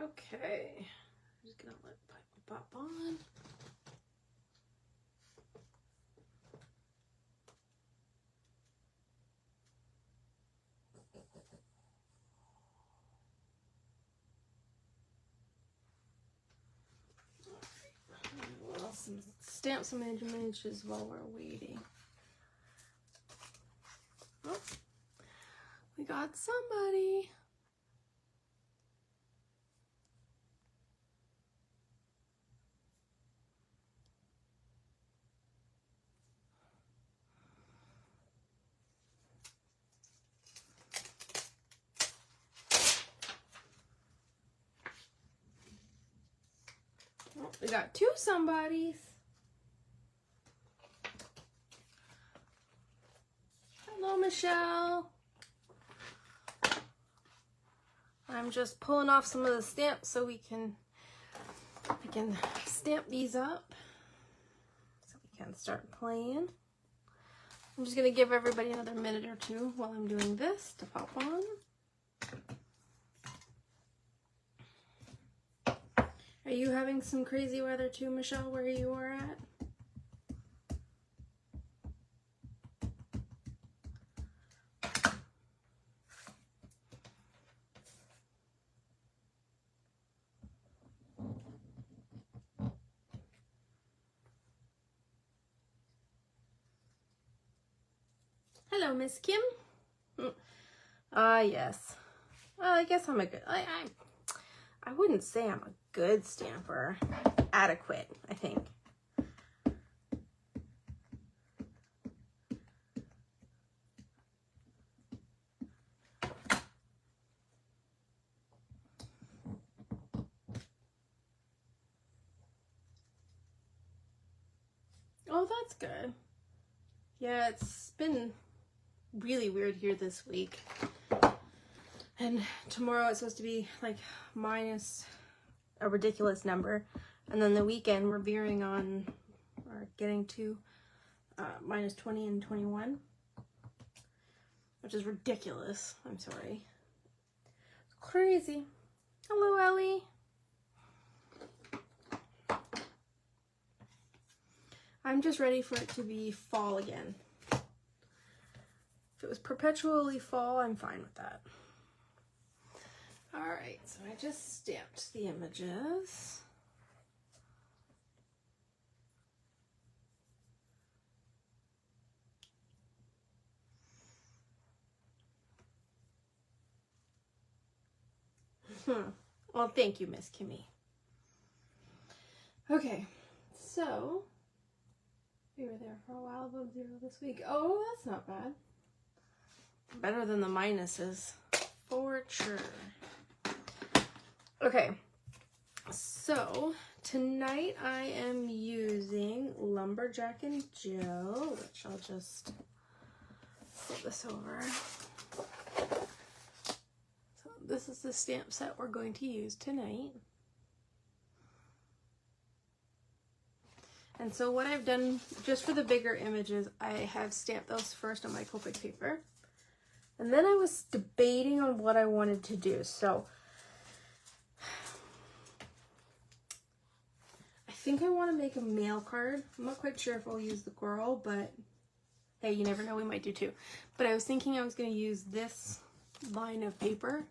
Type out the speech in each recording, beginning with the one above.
Okay, I'm just gonna let it pop on. We'll stamp some images while we're waiting. Oh, we got somebody. Oh, we got two somebodies. Hello, Michelle. I'm just pulling off some of the stamps so we can stamp these up so we can start playing. I'm just gonna give everybody another minute or two while I'm doing this to pop on. Are you having some crazy weather too, Michelle, where you are at? Hello, Miss Kim. Yes. Well, I guess I'm a good, I wouldn't say I'm a good stamper. Adequate, I think. Oh, that's good. Yeah, it's been really weird here this week. And tomorrow it's supposed to be like minus a ridiculous number. And then the weekend we're veering on, or getting to minus 20 and 21. Which is ridiculous. I'm sorry. It's crazy. Hello, Ellie. I'm just ready for it to be fall again. If it was perpetually fall, I'm fine with that. All right, so I just stamped the images. Well, thank you, Miss Kimmy. Okay, so we were there for a while above 0 this week. Oh, that's not bad. Better than the minuses, for sure. Okay, so tonight I am using Lumberjack and Jill, which I'll just flip this over. So this is the stamp set we're going to use tonight. And so what I've done, just for the bigger images, I have stamped those first on my Copic paper. And then I was debating on what I wanted to do. So I think I want to make a mail card. I'm not quite sure if I'll use the girl, but hey, you never know, we might do too. But I was thinking I was going to use this line of paper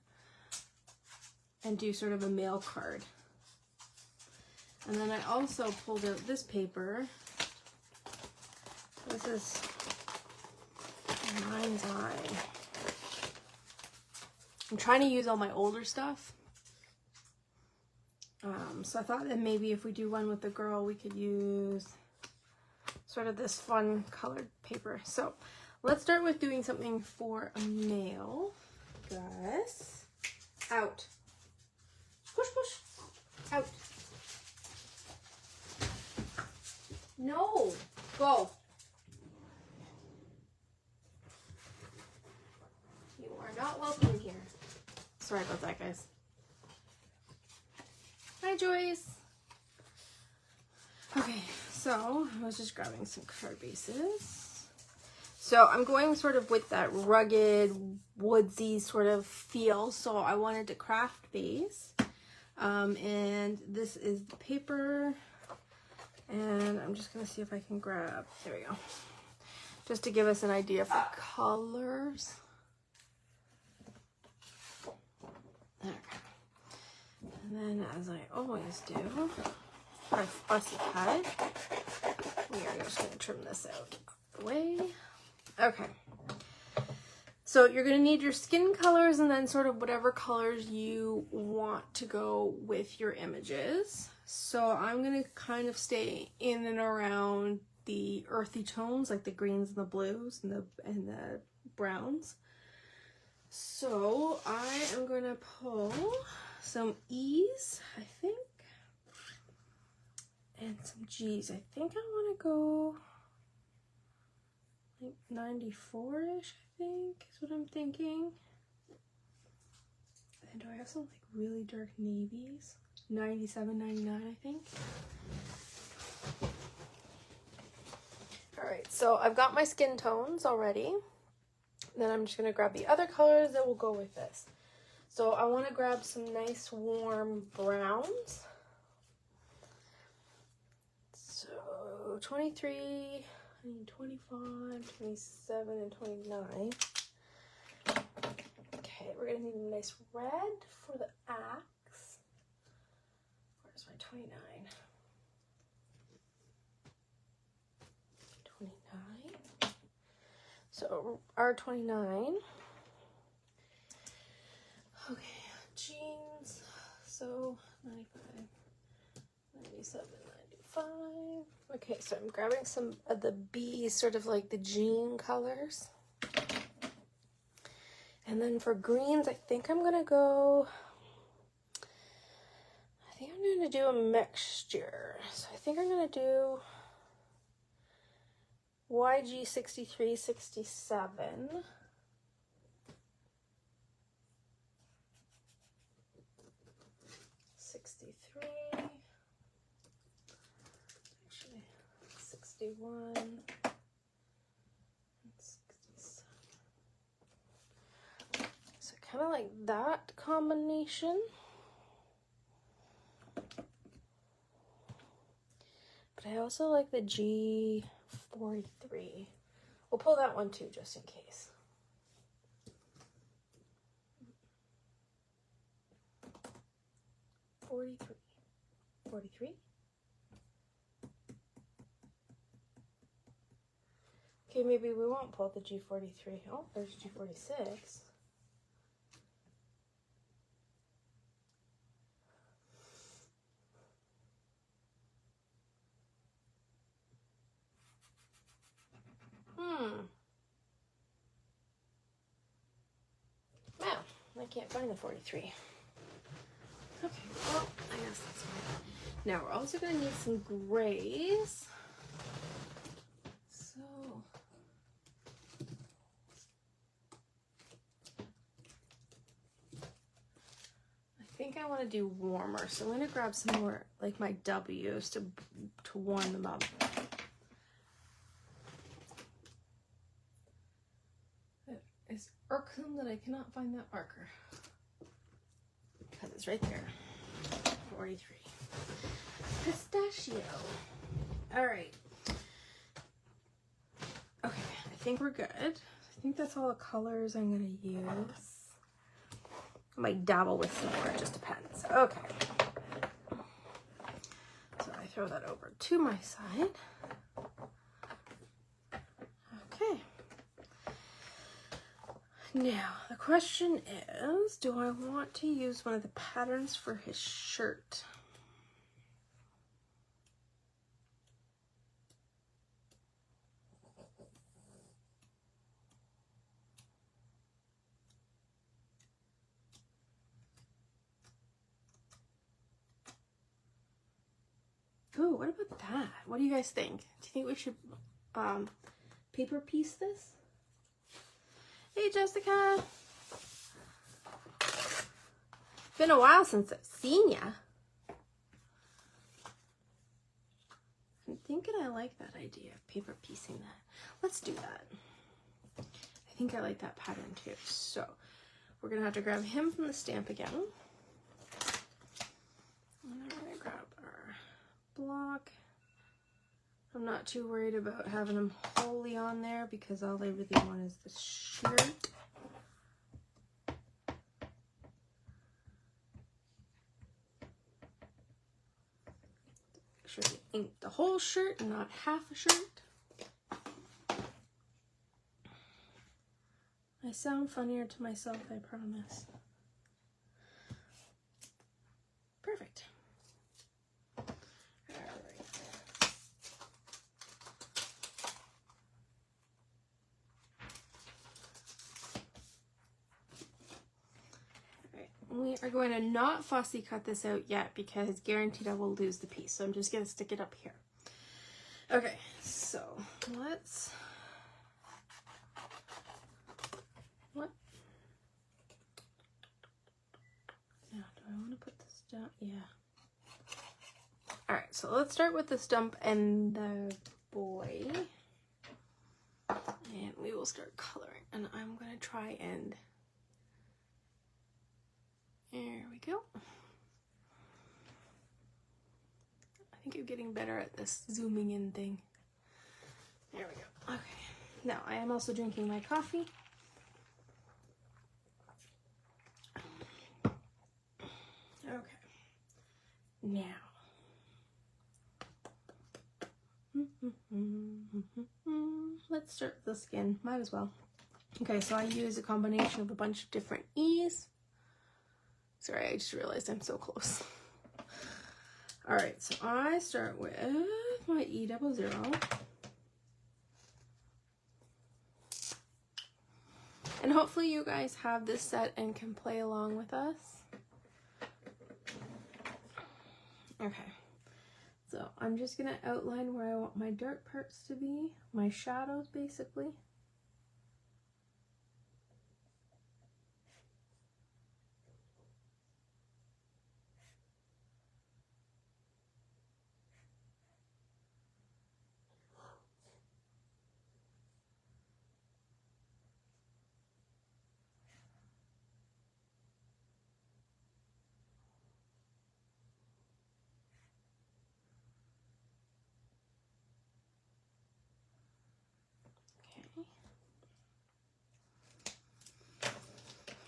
and do sort of a mail card. And then I also pulled out this paper. This is Mind's Eye. I'm trying to use all my older stuff. So I thought that maybe if we do one with the girl, we could use sort of this fun colored paper. So let's start with doing something for a male. Gus, out. Push, push, out. No, go. You are not welcome here. Sorry about that, guys. Hi, Joyce. Okay, so I was just grabbing some card bases. So I'm going sort of with that rugged, woodsy sort of feel. So I wanted to craft base. And this is the paper. And I'm just gonna see if I can grab, there we go. Just to give us an idea for colors. Okay. And then, as I always do, our fussy cut. We are just gonna trim this out of the way. Okay. So you're gonna need your skin colors and then sort of whatever colors you want to go with your images. So I'm gonna kind of stay in and around the earthy tones, like the greens and the blues and the browns. So I am gonna pull some E's, I think, and some G's. I think I want to go like 94-ish, I think, is what I'm thinking. And do I have some like really dark navies? 97, 99, I think. All right, so I've got my skin tones already. Then I'm just gonna grab the other colors that will go with this. So I want to grab some nice warm browns. So 23, 25, 27, and 29. Okay, we're gonna need a nice red for the axe. Where's my 29? 29. So R29. Okay, jeans. So 95, 97, 95. Okay, so I'm grabbing some of the B, sort of like the jean colors. And then for greens, I think I'm gonna do a mixture. So I think I'm gonna do YG 63, 67. Actually, 61, and 67. So kind of like that combination. But I also like the G43. We'll pull that one too, just in case. $43. Okay, maybe we won't pull the G43. Oh, there's G46. Wow, I can't find the 43. Okay, well, I guess that's fine. Now we're also going to need some grays. So, I think I want to do warmer. So I'm going to grab some more, like my W's to warm them up. It is irksome that I cannot find that marker. Because it's right there. 43. Pistachio. All right. Okay, I think we're good. I think that's all the colors I'm going to use. I might dabble with some more, it just depends. Okay. So I throw that over to my side. Okay. Now, the question is, do I want to use one of the patterns for his shirt? Oh, what about that? What do you guys think? Do you think we should paper piece this? Hey, Jessica. Been a while since I've seen ya. I'm thinking I like that idea of paper piecing that. Let's do that. I think I like that pattern too. So we're gonna have to grab him from the stamp again. not too worried about having them wholly on there because all I really want is the shirt. Make sure you ink the whole shirt and not half a shirt. I sound funnier to myself, I promise. Perfect. We are going to not fussy cut this out yet because guaranteed I will lose the piece. So I'm just going to stick it up here. Okay, so let's... What? Now, do I want to put this down? Yeah. Alright, so let's start with the stump and the boy. And we will start coloring. And I'm going to try and... There we go. I think I'm getting better at this zooming in thing. There we go. Okay. Now, I am also drinking my coffee. Okay. Now. Let's start with the skin. Might as well. Okay, so I use a combination of a bunch of different E's. Sorry, I just realized I'm so close. Alright, so I start with my E00. And hopefully you guys have this set and can play along with us. Okay, so I'm just going to outline where I want my dark parts to be, my shadows basically.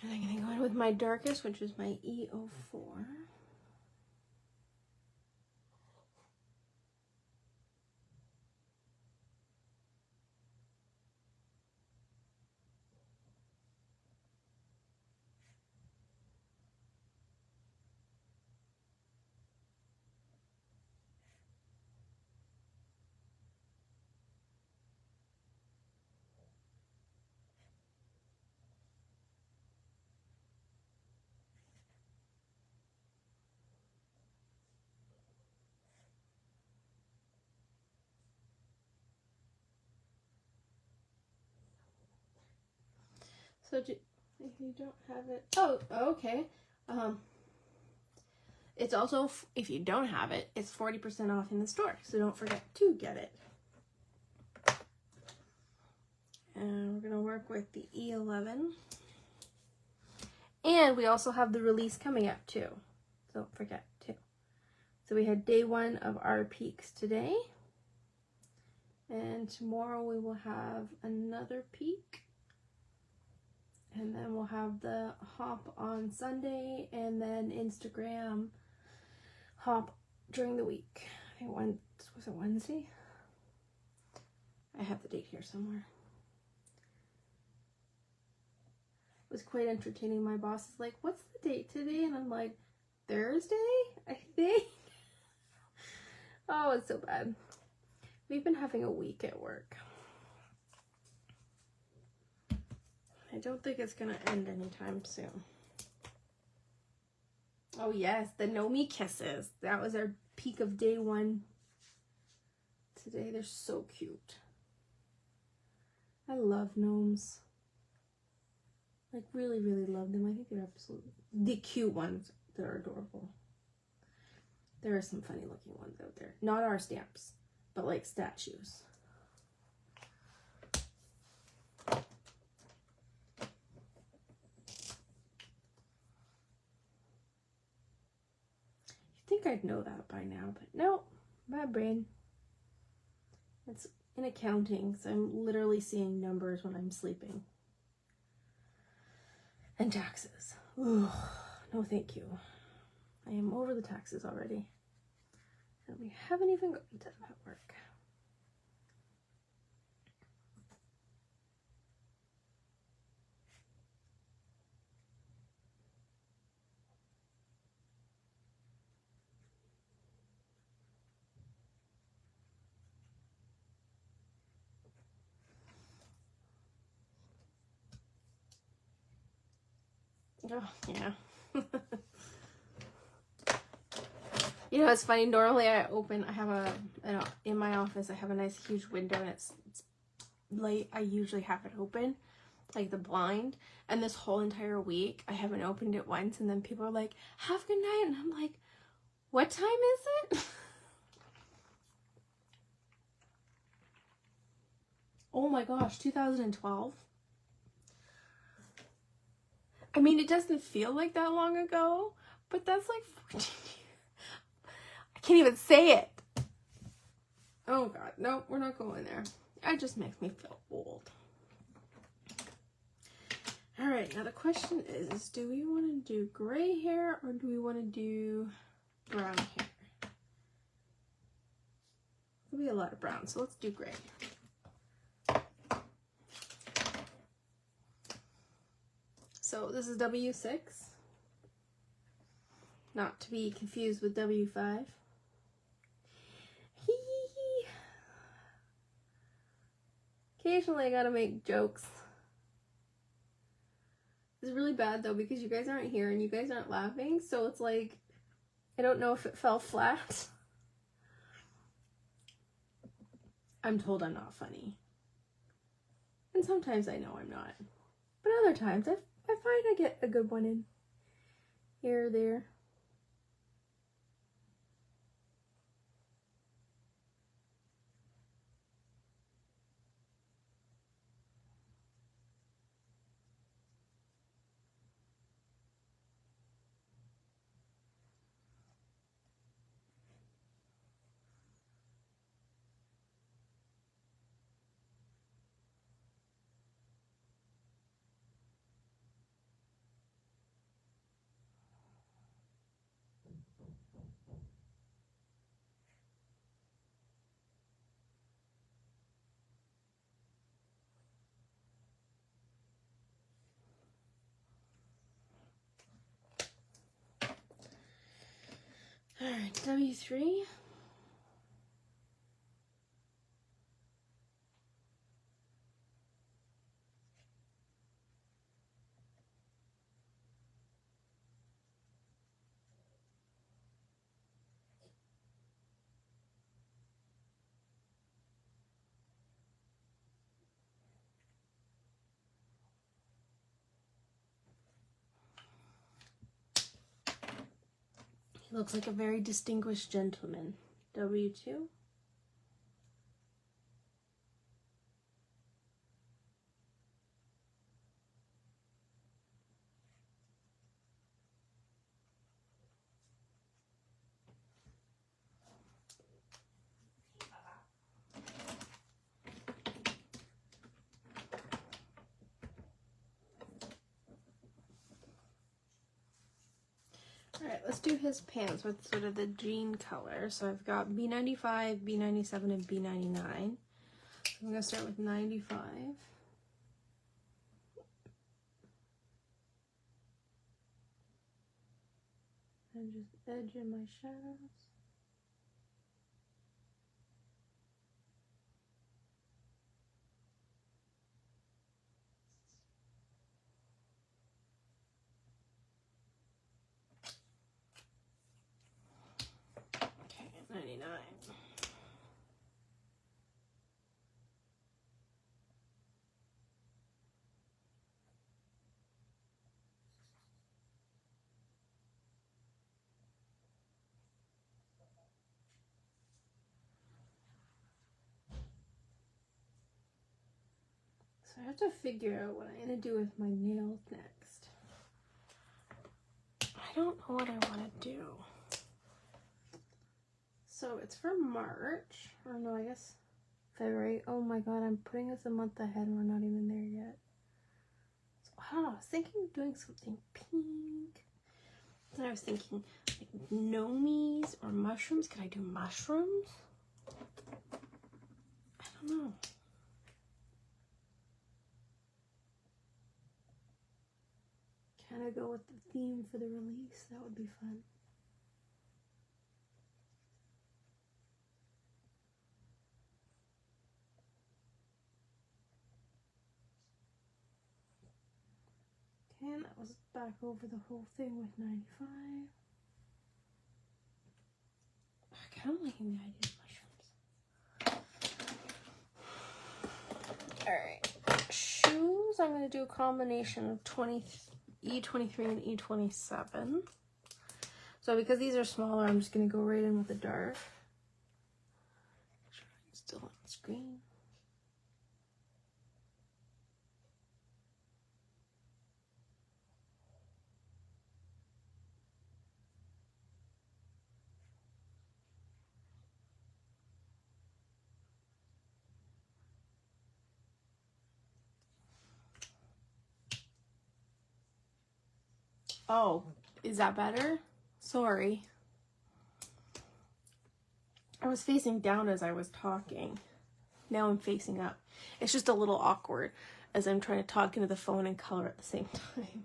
And I'm going to go in with my darkest, which is my E04. So if you don't have it, oh, okay. It's also, if you don't have it, it's 40% off in the store. So don't forget to get it. And we're going to work with the E11. And we also have the release coming up too. So don't forget to. So we had day 1 of our peaks today. And tomorrow we will have another peak. And then we'll have the hop on Sunday, and then Instagram hop during the week. I think was it Wednesday? I have the date here somewhere. It was quite entertaining. My boss is like, "What's the date today?" And I'm like, "Thursday, I think." Oh, it's so bad. We've been having a week at work. I don't think it's gonna end anytime soon. Oh yes, the Nomi kisses. That was our peak of day 1. Today they're so cute. I love gnomes. Like really, really love them. I think they're absolutely the cute ones that are adorable. There are some funny looking ones out there. Not our stamps, but like statues. I'd know that by now, but no, my brain. It's in accounting, so I'm literally seeing numbers when I'm sleeping. And taxes. Ooh, no thank you. I am over the taxes already. And we haven't even gotten to them at work. Oh, yeah. You know, it's funny. Normally I have in my office, I have a nice huge window and it's late. I usually have it open, like the blind. And this whole entire week, I haven't opened it once. And then people are like, have a good night. And I'm like, what time is it? Oh my gosh, 2012. I mean, it doesn't feel like that long ago, but that's like 14 years. I can't even say it. Oh God, no, we're not going there. It just makes me feel old. All right, now the question is, do we want to do gray hair or do we want to do brown hair? There'll be a lot of brown, so let's do gray. So this is W6, not to be confused with W5. Occasionally I gotta make jokes. It's really bad though because you guys aren't here and you guys aren't laughing, so it's like, I don't know if it fell flat. I'm told I'm not funny. And sometimes I know I'm not. But other times I find I get a good one in here or there. Alright, W3. He looks like a very distinguished gentleman. W2. Alright, let's do his pants with sort of the jean color. So I've got B95, B97, and B99. So I'm going to start with 95. And just edge in my shadows. Okay, 99. So I have to figure out what I'm going to do with my nails next. I don't know what I want to do. So it's for March, or no, I guess February. Oh my god, I'm putting us a month ahead and we're not even there yet. So I don't know, I was thinking of doing something pink. Then I was thinking like gnomies or mushrooms. Could I do mushrooms? I don't know. Kind of go with the theme for the release. That would be fun. Okay, and that was back over the whole thing with 95. I kind of liking the idea of mushrooms. Alright. Shoes, I'm going to do a combination of E23 and E27. So because these are smaller, I'm just going to go right in with the dark. Make sure I'm still on the screen. Oh, is that better? Sorry. I was facing down as I was talking. Now I'm facing up. It's just a little awkward as I'm trying to talk into the phone and color at the same time.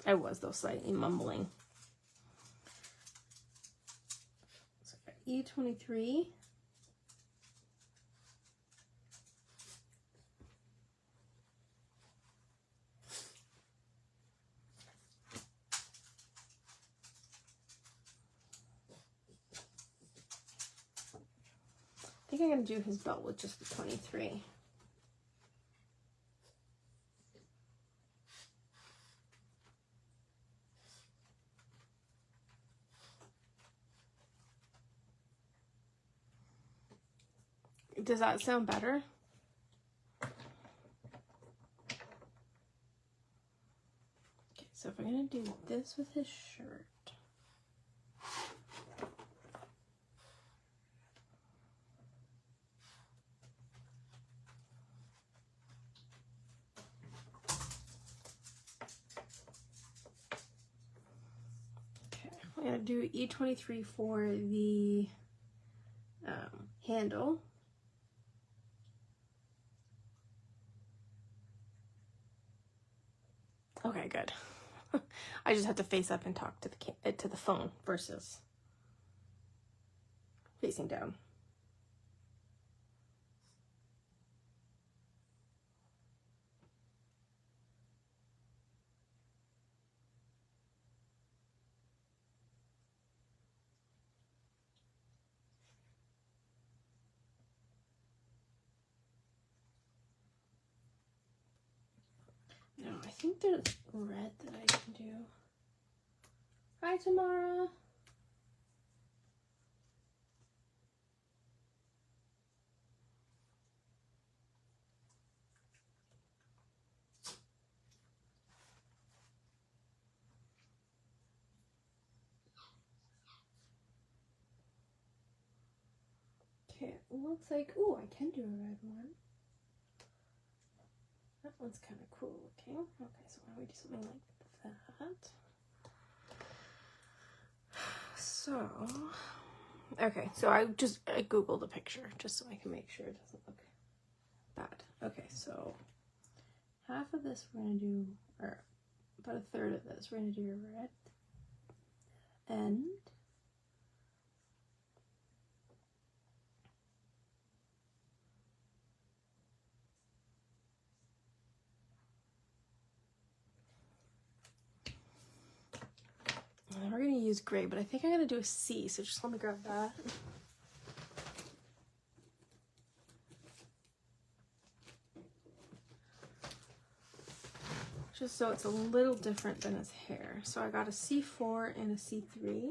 I was, though, slightly mumbling. So E23. I think I'm going to do his belt with just the 23. Does that sound better? Okay, so if I'm going to do this with his shirt. I'm going to do E23 for the handle. Okay, good. I just have to face up and talk to the phone versus facing down. No, I think there's red that I can do. Hi, Tamara. Okay, it looks like, oh, I can do a red one. That one's kind of cool looking. Okay, so why don't we do something like that? So, okay, so I Googled a picture just so I can make sure it doesn't look bad. Okay, so half of this we're going to do, or about a third of this, we're going to do a red end. And we're going to use gray, but I think I'm going to do a C, so just let me grab that. Just so it's a little different than his hair. So I got a C4 and a C3.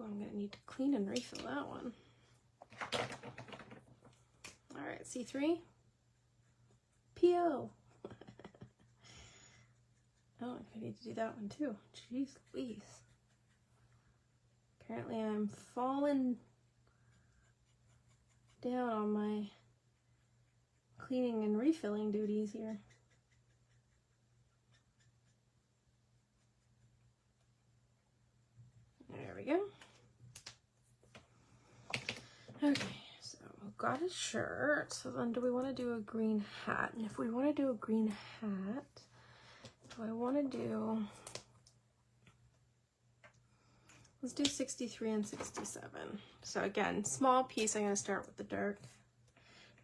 Oh, I'm going to need to clean and refill that one. All right, C3. P.O. Oh, I need to do that one too. Jeez Louise. Apparently I'm falling down on my cleaning and refilling duties here. There we go. Okay, so we've got a shirt. So then do we want to do a green hat? And if we want to do a green hat, do I want to do... Let's do 63 and 67. So again, small piece, I'm going to start with the dark.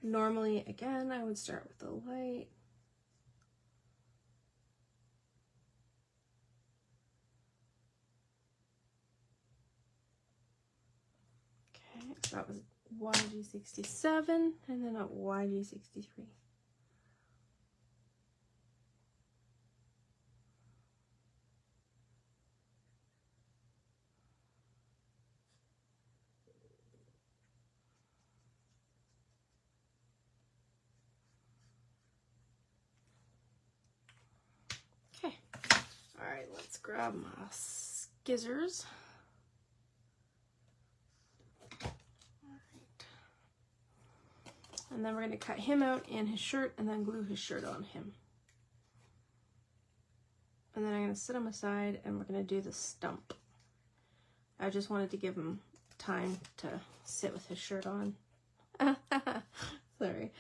Normally, again, I would start with the light. Okay, so that was YG67 and then a YG63. Okay, all right, let's grab my scissors. And then we're going to cut him out and his shirt and then glue his shirt on him. And then I'm going to set him aside and we're going to do the stump. I just wanted to give him time to sit with his shirt on. Sorry.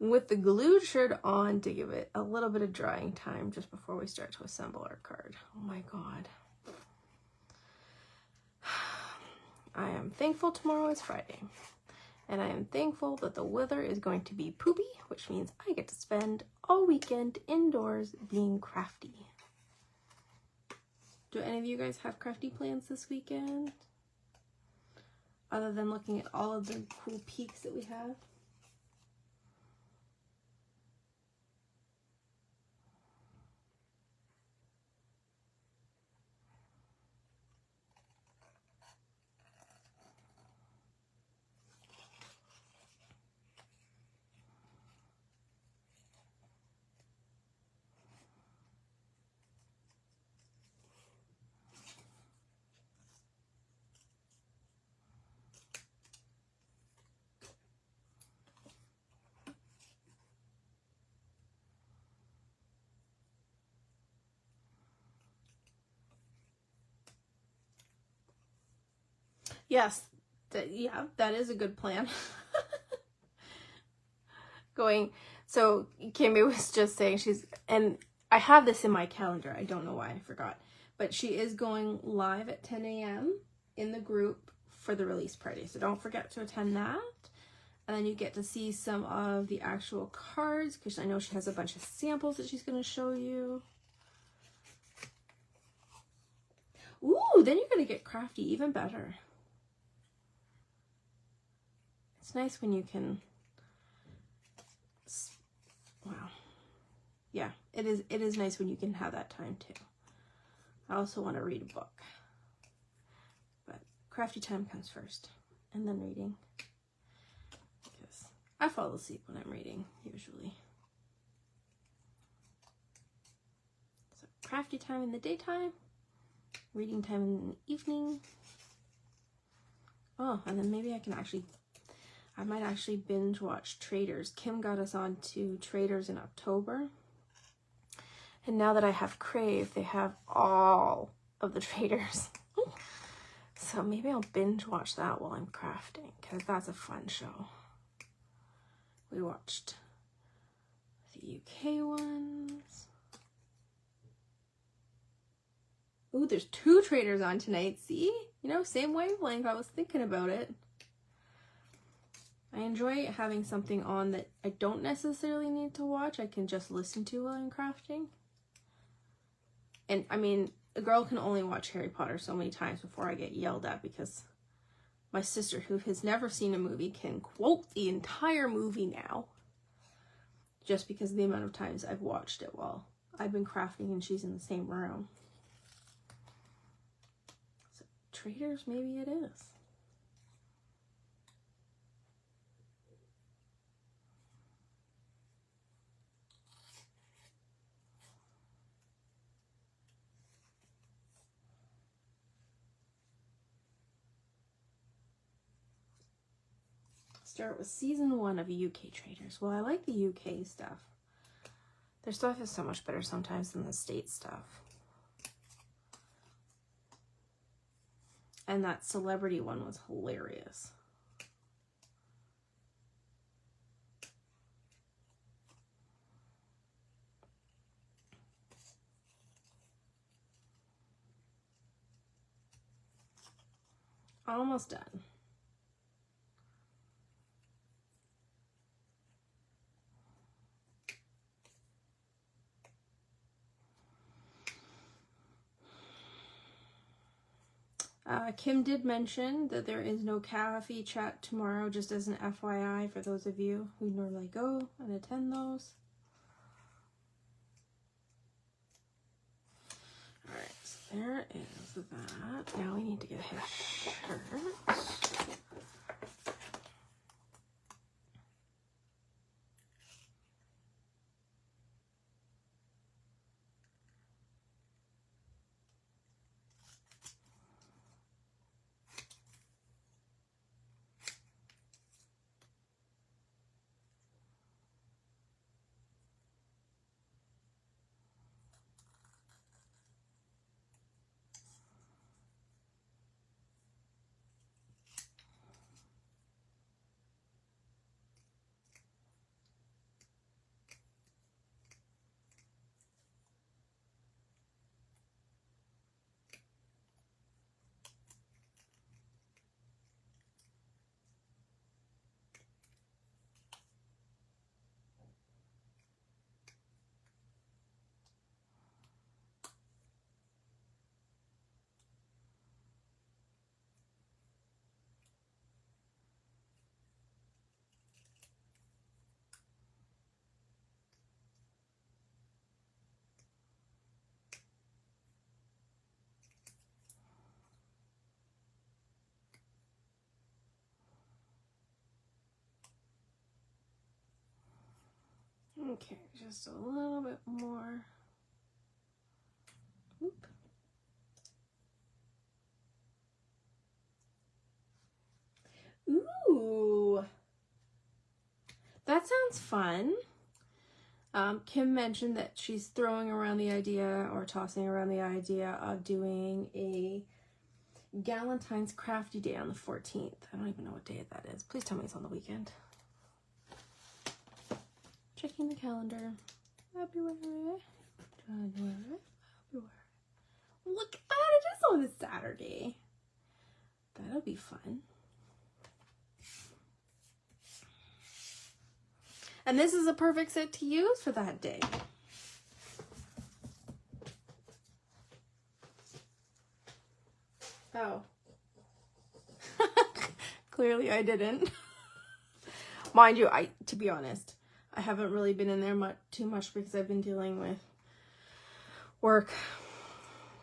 With the glued shirt on to give it a little bit of drying time just before we start to assemble our card. Oh my God. I am thankful tomorrow is Friday. And I am thankful that the weather is going to be poopy, which means I get to spend all weekend indoors being crafty. Do any of you guys have crafty plans this weekend? Other than looking at all of the cool peaks that we have? Yes, yeah, that is a good plan. So Kimmy was just saying and I have this in my calendar, I don't know why I forgot, but she is going live at 10 a.m. in the group for the release party, so don't forget to attend that. And then you get to see some of the actual cards, because I know she has a bunch of samples that she's going to show you. Ooh, then you're going to get crafty even better. It's nice when you can, wow. Yeah, it is nice when you can have that time too. I also want to read a book, but crafty time comes first and then reading, because I fall asleep when I'm reading usually. So crafty time in the daytime, reading time in the evening. Oh, and then maybe I might actually binge watch Traders. Kim got us on to Traders in October. And now that I have Crave, they have all of the Traders. So maybe I'll binge watch that while I'm crafting, because that's a fun show. We watched the UK ones. Ooh, there's 2 Traders on tonight. See? You know, same wavelength. I was thinking about it. I enjoy having something on that I don't necessarily need to watch. I can just listen to while I'm crafting. And I mean, a girl can only watch Harry Potter so many times before I get yelled at, because my sister, who has never seen a movie, can quote the entire movie now. Just because of the amount of times I've watched it while I've been crafting and she's in the same room. So, Traders, maybe it is. Start with season 1 of UK Traders. Well, I like the UK stuff. Their stuff is so much better sometimes than the States stuff. And that celebrity one was hilarious. Almost done. Kim did mention that there is no coffee chat tomorrow, just as an FYI for those of you who normally go and attend those. Alright, so there is that. Now we need to get his shirt. Okay, just a little bit more. Oop. Ooh, that sounds fun. Kim mentioned that she's throwing around the idea or tossing around the idea of doing a Valentine's Crafty Day on the 14th. I don't even know what day that is. Please tell me it's on the weekend. Checking the calendar. February. January. February. Look at that. It is on a Saturday. That'll be fun. And this is a perfect set to use for that day. Oh. Clearly I didn't. Mind you, to be honest, I haven't really been in there too much because I've been dealing with work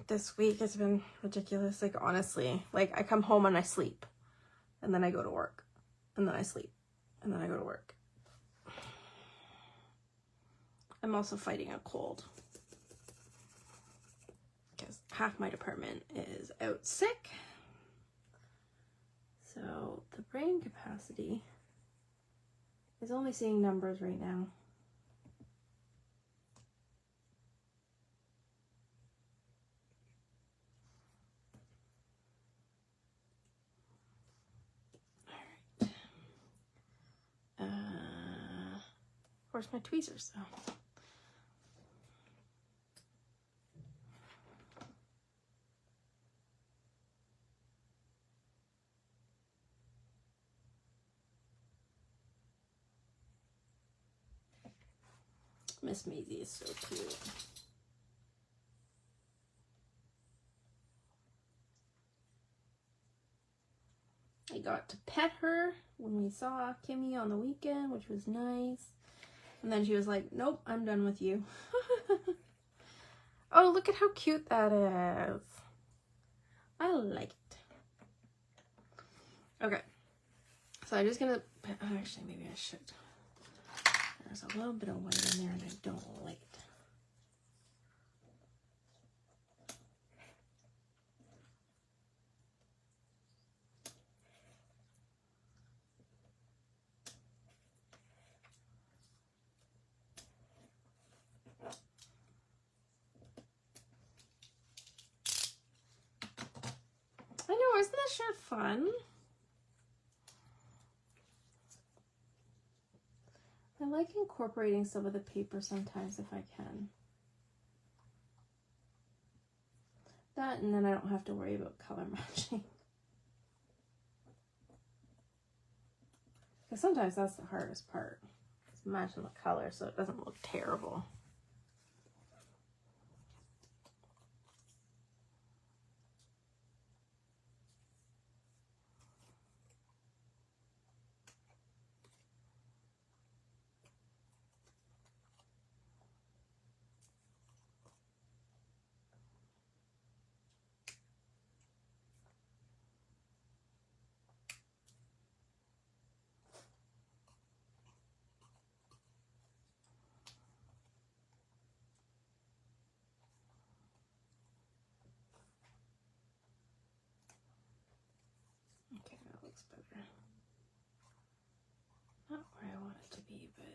this week. It's been ridiculous. Like, honestly, like, I come home and I sleep, and then I go to work, and then I sleep, and then I go to work. I'm also fighting a cold because half my department is out sick. So the brain capacity is only seeing numbers right now. All right. Where's my tweezers though? Miss Maisie is so cute. I got to pet her when we saw Kimmy on the weekend, which was nice. And then she was like, nope, I'm done with you. Oh, look at how cute that is. I like it. Okay. So I'm just gonna, actually maybe I should. There's a little bit of white in there and I don't like it. Oh, isn't this shirt fun? I like incorporating some of the paper sometimes if I can. That, and then I don't have to worry about color matching. Because sometimes that's the hardest part. Is matching the color so it doesn't look terrible. Okay, that looks better. Not where I want it to be, but...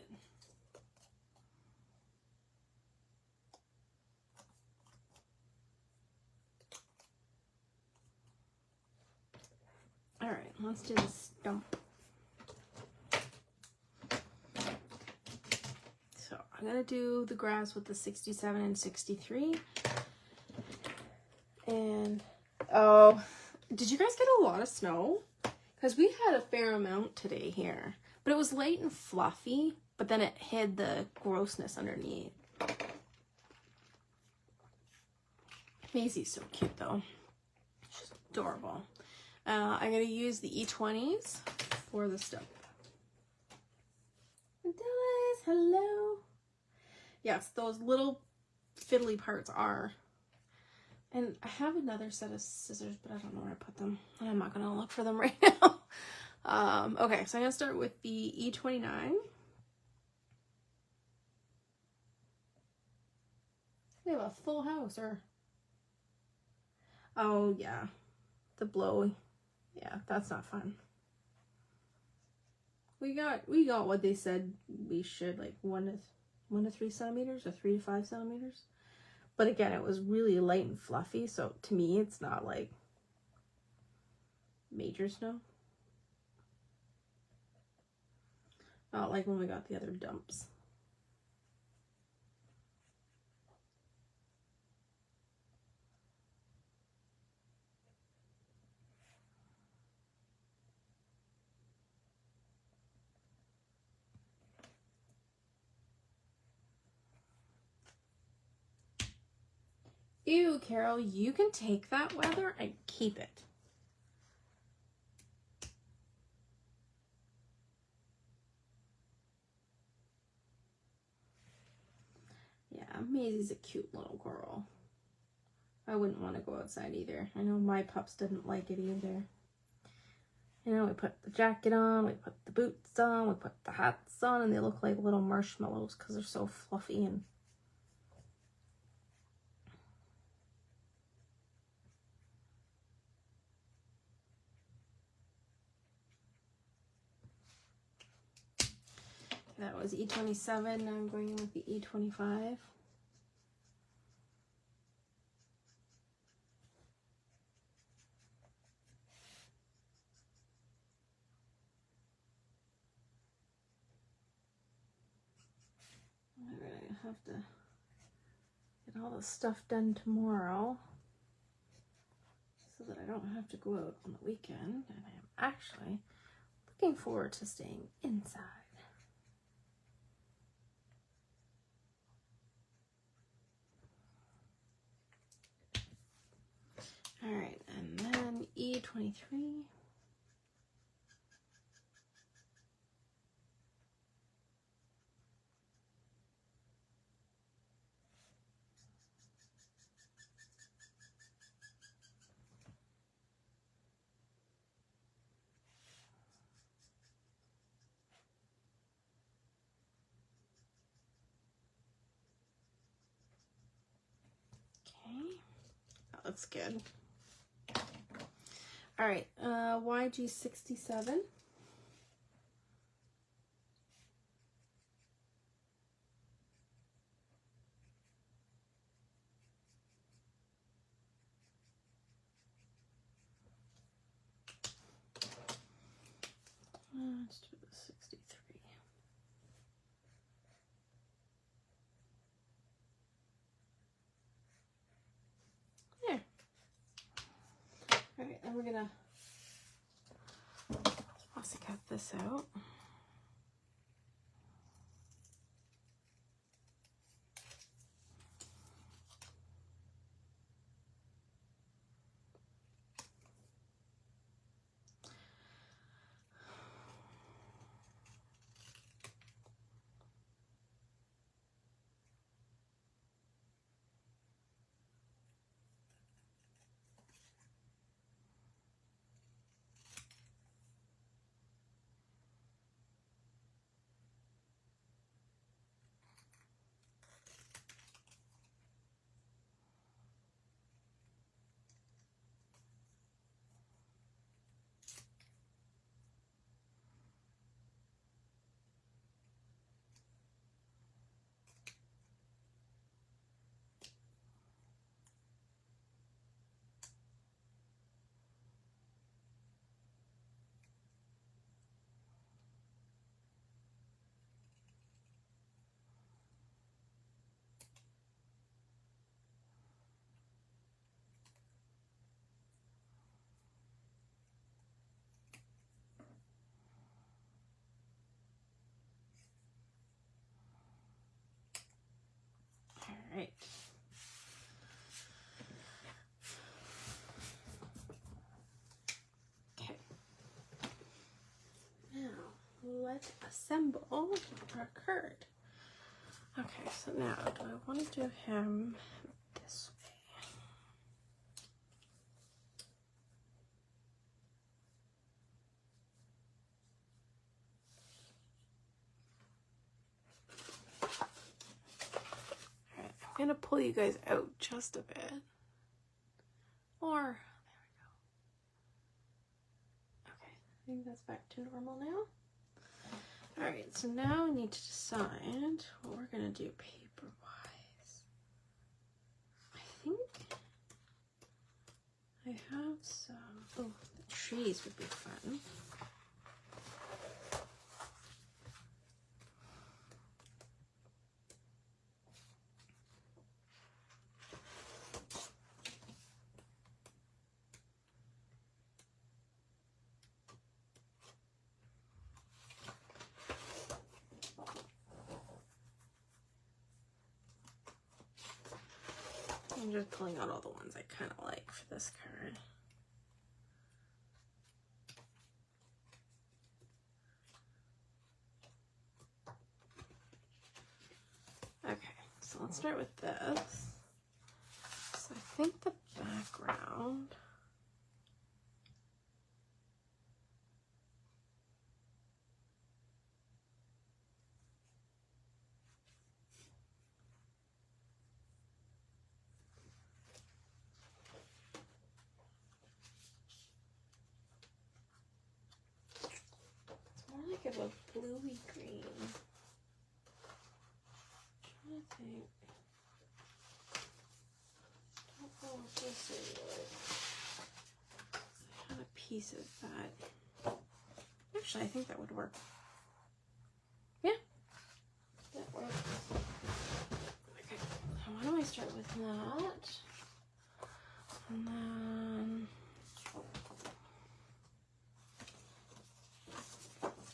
Alright, let's do the stump. So I'm going to do the grass with the 67 and 63. And, oh, did you guys get a lot of snow? Because we had a fair amount today here. But it was light and fluffy, but then it hid the grossness underneath. Maisie's so cute though. She's adorable. I'm going to use the E20s for the stump. Dallas, hello. Yes, those little fiddly parts are. And I have another set of scissors, but I don't know where I put them. And I'm not going to look for them right now. Okay, so I'm going to start with the E29. We have a full house, or... Oh, yeah. The blow. Yeah, that's not fun. We got what they said we should, like 1 to 3 centimeters or 3 to 5 centimeters. But again, it was really light and fluffy, so to me, it's not like major snow. Not like when we got the other dumps. Ew, Carol, you can take that weather and keep it. Yeah, Maisie's a cute little girl. I wouldn't want to go outside either. I know my pups didn't like it either. You know, we put the jacket on, we put the boots on, we put the hats on, and they look like little marshmallows because they're so fluffy and... That was E27, now I'm going in with the E25. I'm gonna have to get all the stuff done tomorrow so that I don't have to go out on the weekend, and I am actually looking forward to staying inside. All right, and then E23. Okay, that looks good. All right, YG67. Let's do the 63. There. All right, and we're gonna also cut this out. All right. Okay. Now let's assemble our card. Okay, so now do I want to do him this way? All right, I'm gonna pull you guys out just a bit. Or, there we go. Okay, I think that's back to normal now. All right, so now we need to decide what we're gonna do paper-wise. I think I have some, oh, the trees would be fun. I'm just pulling out all the ones I kind of like for this card. Okay, so let's start with this. So I think the background, it's more like of a bluey green. I'm trying to think. I don't know what this is. I had a piece of that. Actually, I think that would work. Yeah, that works. Okay, so why don't I start with that? And then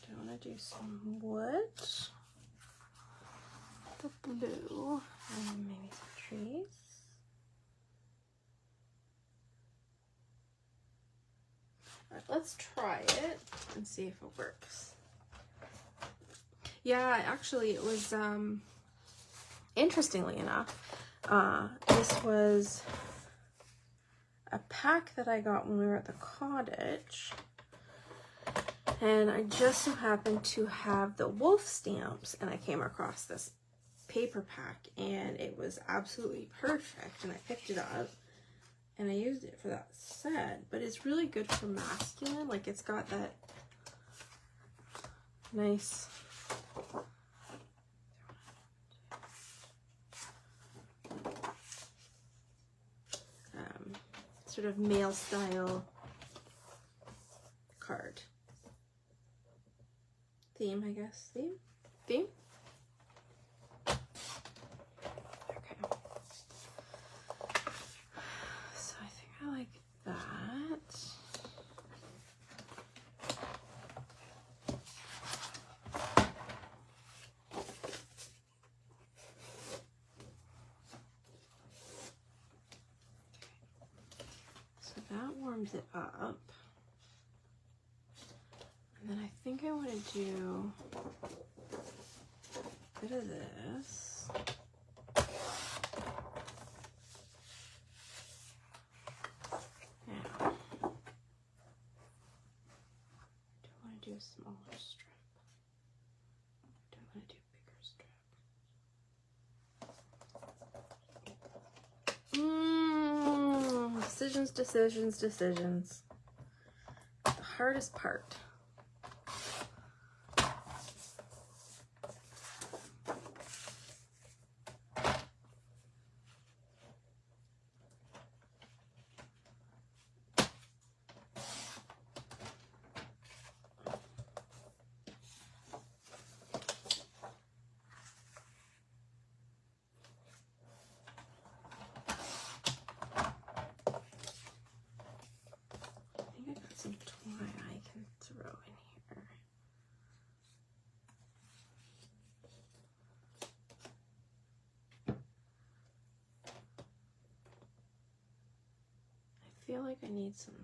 do I want to do some wood, the blue, and maybe some trees? All right, let's try it and see if it works. Yeah, actually, it was, interestingly enough, this was a pack that I got when we were at the cottage, and I just so happened to have the wolf stamps, and I came across this paper pack, and it was absolutely perfect, and I picked it up, and I used it for that set. But it's really good for masculine, like it's got that nice sort of male style card. theme, I guess. Theme? Okay. So I think I like that. So that warms it up. And then I think I want to do a bit of this. Now, do I want to do a smaller strip? Do I want to do a bigger strip? Decisions, decisions, decisions. The hardest part. Some twine I can throw in here. I feel like I need some